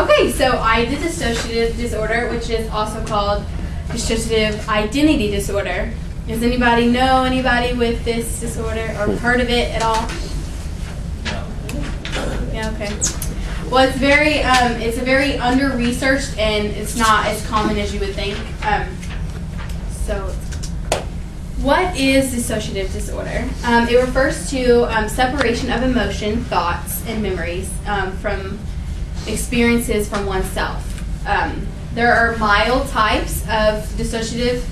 Okay, so I did dissociative disorder, which is also called dissociative identity disorder. Does anybody know anybody with this disorder or heard of it at all? No. Yeah, okay. Well, it's a very under-researched, and it's not as common as you would think. So, what is dissociative disorder? It refers to separation of emotion, thoughts, and memories from experiences from oneself. There are mild types of dissociative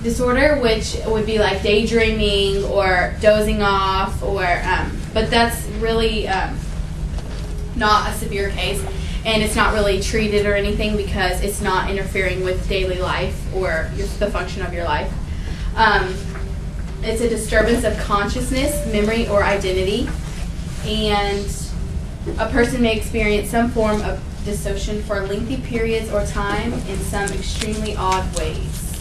disorder, which would be like daydreaming or dozing off, but that's really not a severe case, and it's not really treated or anything because it's not interfering with daily life or the function of your life. It's a disturbance of consciousness, memory, or identity, and a person may experience some form of dissociation for lengthy periods or time in some extremely odd ways.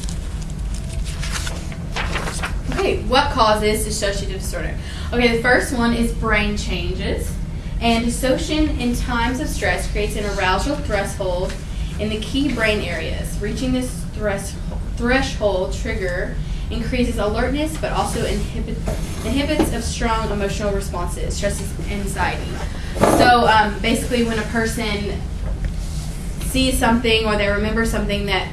Okay, what causes dissociative disorder? Okay, the first one is brain changes. And dissociation in times of stress creates an arousal threshold in the key brain areas. Reaching this threshold trigger increases alertness, but also inhibits of strong emotional responses, stress and anxiety. So basically, when a person sees something or they remember something that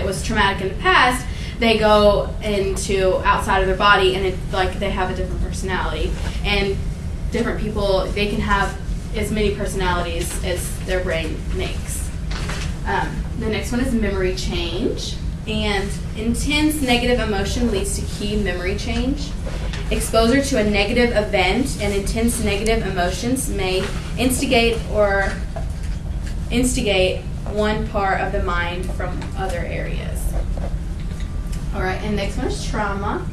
was traumatic in the past, they go into outside of their body, and it's like they have a different personality. And different people, they can have as many personalities as their brain makes. The next one is memory change. And intense negative emotion leads to key memory change. Exposure to a negative event and intense negative emotions may instigate one part of the mind from other areas. All right, and next one is trauma.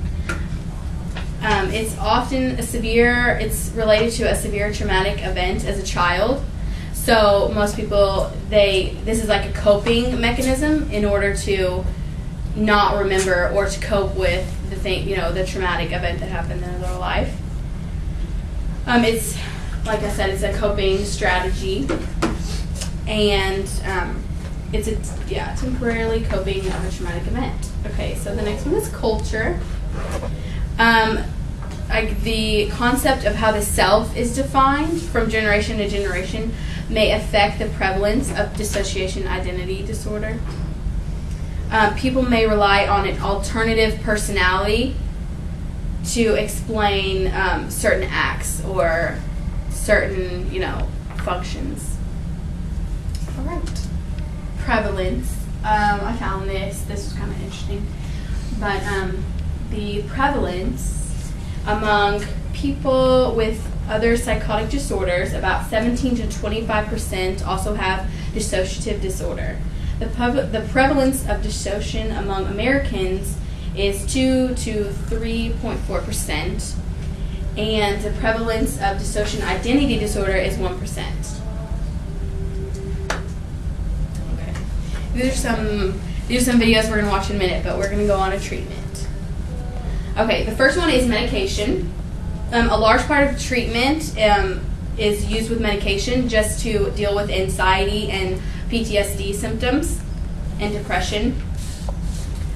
It's related to a severe traumatic event as a child. So most people, this is like a coping mechanism in order to not remember or to cope with the traumatic event that happened in their life. It's, like I said, it's a coping strategy, and it's a temporarily coping of a traumatic event. Okay, so the next one is culture. The concept of how the self is defined from generation to generation may affect the prevalence of dissociation identity disorder. People may rely on an alternative personality to explain certain acts or certain, functions. All right. Prevalence. I found this was kind of interesting. But the prevalence among people with other psychotic disorders, about 17 to 25% also have dissociative disorder. The prevalence of dissociation among Americans is 2 to 3.4%, and the prevalence of dissociation identity disorder is 1%. Okay. These are some videos we're going to watch in a minute, but we're going to go on a treatment. Okay, the first one is medication. A large part of treatment is used with medication just to deal with anxiety and PTSD symptoms and depression.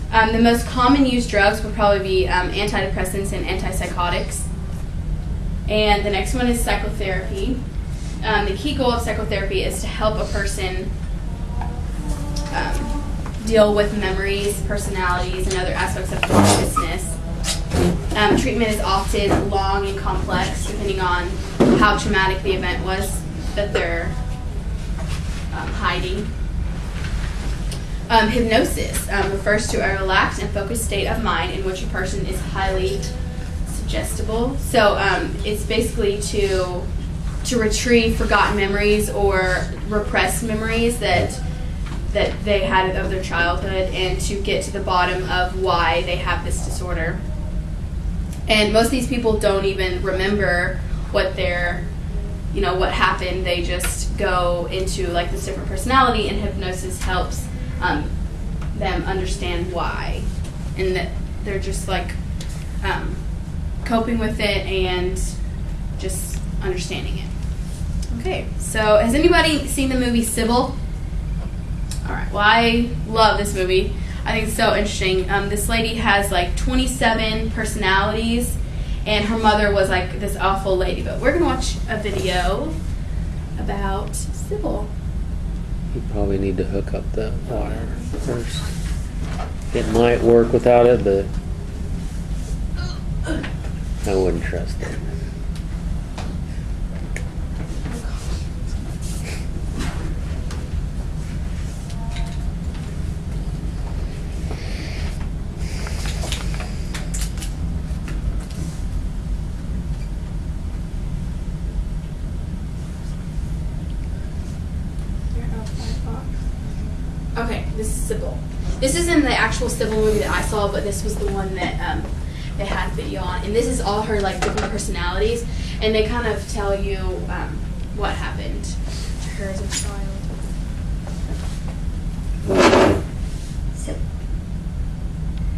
The most common used drugs would probably be antidepressants and antipsychotics. And the next one is psychotherapy. The key goal of psychotherapy is to help a person deal with memories, personalities, and other aspects of consciousness. Treatment is often long and complex, depending on how traumatic the event was that they're hiding. Hypnosis refers to a relaxed and focused state of mind in which a person is highly suggestible. So it's basically to retrieve forgotten memories or repressed memories that they had of their childhood, and to get to the bottom of why they have this disorder. And most of these people don't even remember what happened. They just go into like this different personality, and hypnosis helps them understand why, and that they're just like coping with it and just understanding it. Okay, so has anybody seen the movie Sybil? All right, well, I love this movie. I think it's so interesting. This lady has like 27 personalities, and her mother was like this awful lady. But we're going to watch a video about Sybil. You probably need to hook up the wire first. It might work without it, but I wouldn't trust it. Okay, this is Sybil. This isn't the actual Sybil movie that I saw, but this was the one that they had video on. And this is all her like different personalities, and they kind of tell you what happened to her as a child. So,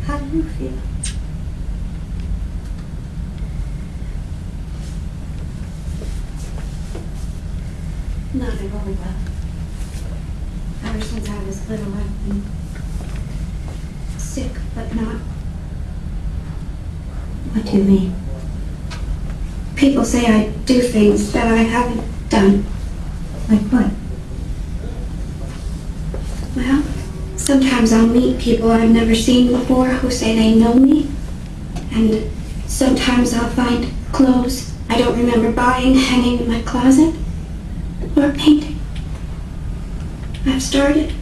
how do you feel? Not really well. Ever since I was little, I've been sick, but not. What do you mean? People say I do things that I haven't done. Like what? Well, sometimes I'll meet people I've never seen before who say they know me. And sometimes I'll find clothes I don't remember buying hanging in my closet. Or painting. I've started.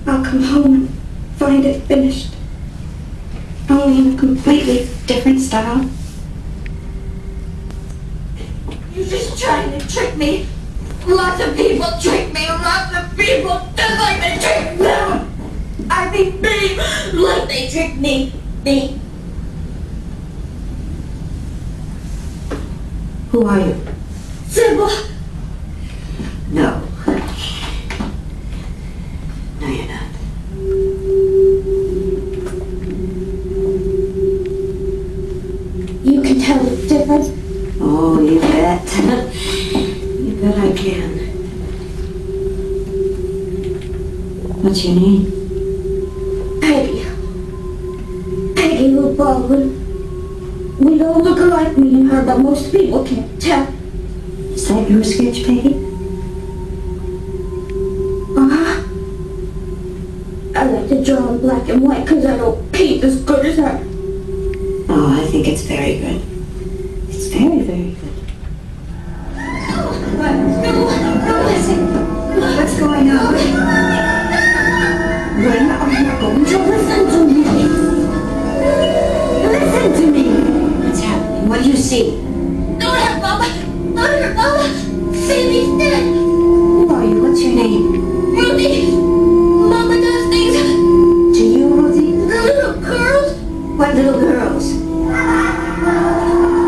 I'll come home and find it finished. Only in a completely different style. You're just trying to trick me. Lots of people trick me. Lots of people just like they trick them. I mean me, like they trick me. Me. Who are you? Sybil. No. No, you're not. You can tell the difference? Oh, you bet. You bet I can. What's your name? Peggy. Peggy Lou Baldwin. We don't look alike, me and her, but most people can't tell. Is that your sketch, Peggy? I like to draw in black and white because I don't paint as good as her. Oh, I think it's very good. It's very, very good. What? No, listen. What's going on? When are you going to listen to me? Listen to me. What's happening? What do you see? Don't hurt Mama. Don't hurt Mama. Sammy's dead. Who are you? What's your name? Ruthie. Mama does things. To you, Ruthie? The little girls. What little girls?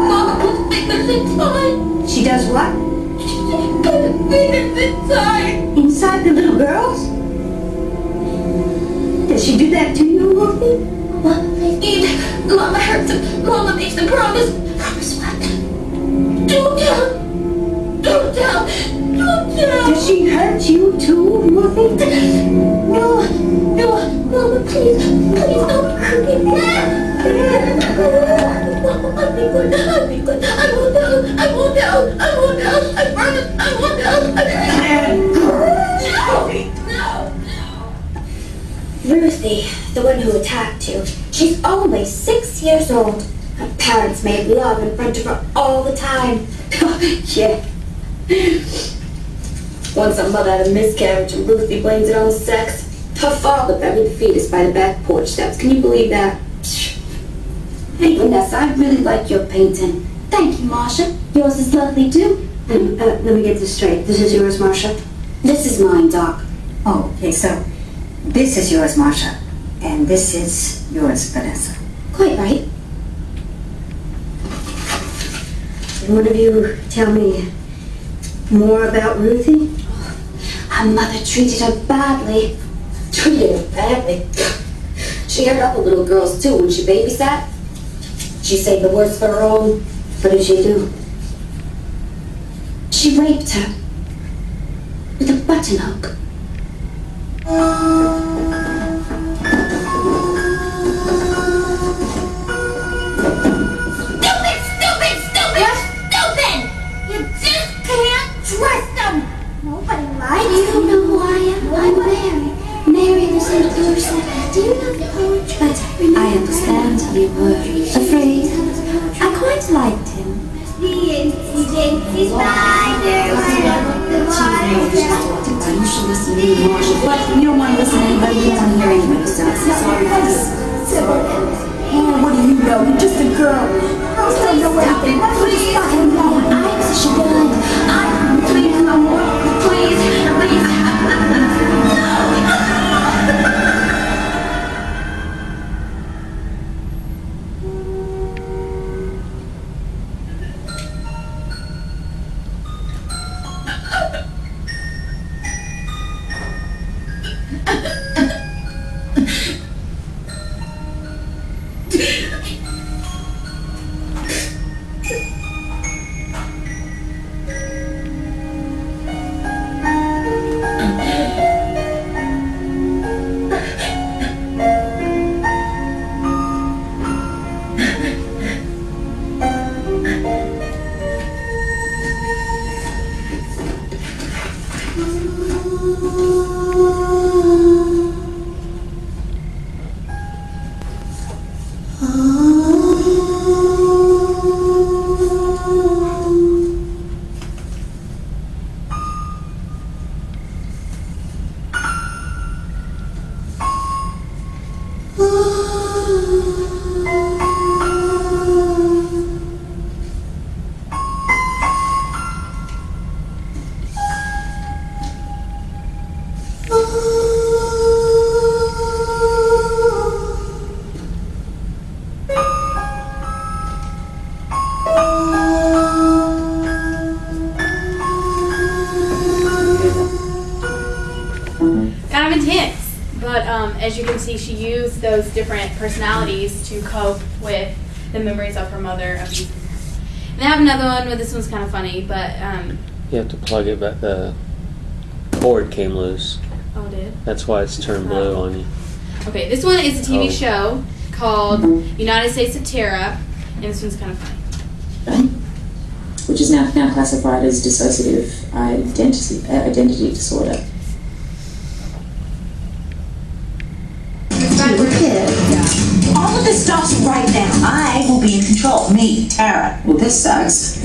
Mama puts fingers inside. She does what? She puts fingers inside. Inside the little girls? Does she do that to you, Ruthie? Mama hurts him. Mama makes them promise. Promise what? Don't tell. Don't tell. Don't tell. Does she hurt you too, Ruthie? No. No. Mama, please. Please don't hurt me. Mama, I'll be good. I'll be good. I won't tell. I won't tell. I won't tell. I promise. I won't tell. No. Ruthie, the one who attacked you, she's only 6 years old. Her parents made love in front of her all the time. Yeah. Once a mother had a miscarriage and Ruthie blames it on sex. Her father buried the fetus by the back porch steps. Can you believe that? Hey, Vanessa, I really like your painting. Thank you, Marcia. Yours is lovely, too. Let me get this straight. This is yours, Marcia? This is mine, Doc. Oh, okay, so this is yours, Marcia, and this is yours, Vanessa. Quite right. Can one of you tell me more about Ruthie? Her mother treated her badly. Treated her badly. She hurt other little girls too when she babysat. She saved the worst for her own. What did she do? She raped her with a button hook. Stupid! You just can't trust them! Nobody lied. You don't know who I am. I'm Mary. Mary the St. Dorset. Do you know the poetry? But I understand you were afraid. I quite liked him. He's spider. You should listen to me, Marshall. But you don't want to listen to anybody. You don't want to hear anybody. So I'm sorry. What do you know? You're just a girl. I don't know anything. Please stop him. I'm such a good. Please, no more. Please. Kind of intense, but as you can see, she used those different personalities to cope with the memories of her mother abusing her. And I have another one, but this one's kind of funny, but You have to plug it back. The cord came loose. oh, it did? That's why it's turned blue on you. Okay, this one is a TV Oh. show called United States of Terra, and this one's kind of funny. Which is now classified as dissociative identity disorder. All of this stops right now. I will be in control. Me, Tara. Well, this sucks.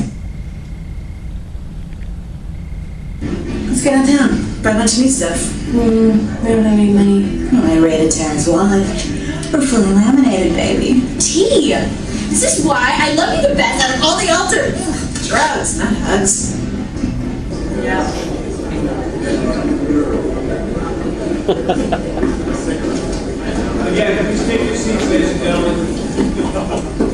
Let's get downtown. Buy a bunch of new stuff. We don't have any money. Oh, I raided Tara's wallet. We're fully laminated, baby. Tea! This is why I love you the best out of all the altars. Drugs, not hugs. Yeah. Again, please take your seats, ladies and gentlemen.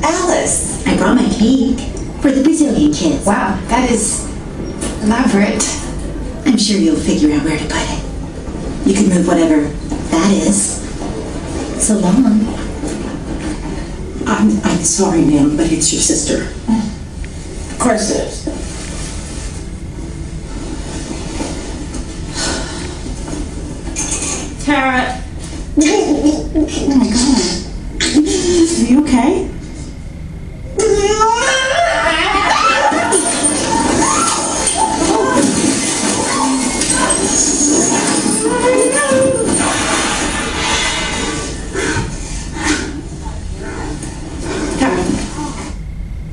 Alice. I brought my cake for the Brazilian kids. Wow, that is elaborate. I'm sure you'll figure out where to put it. You can move whatever that is. So long. I'm sorry, ma'am, but it's your sister. Of course it is. Tara. Oh my God. Are you okay?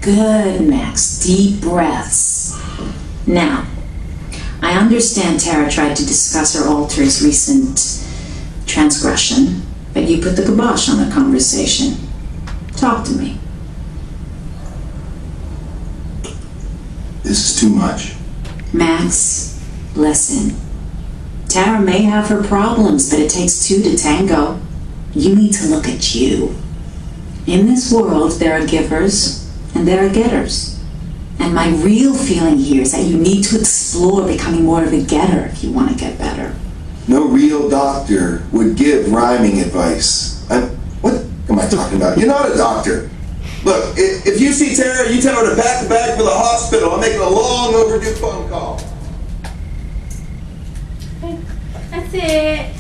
Good, Max. Deep breaths. Now, I understand Tara tried to discuss her alter's recent transgression, but you put the kibosh on the conversation. Talk to me. This is too much. Max, listen. Tara may have her problems, but it takes two to tango. You need to look at you. In this world, there are givers and there are getters. And my real feeling here is that you need to explore becoming more of a getter if you want to get better. No real doctor would give rhyming advice. What am I talking about? You're not a doctor. Look, if you see Tara, you tell her to pack the bag for the hospital. I'm making a long overdue phone call. That's it.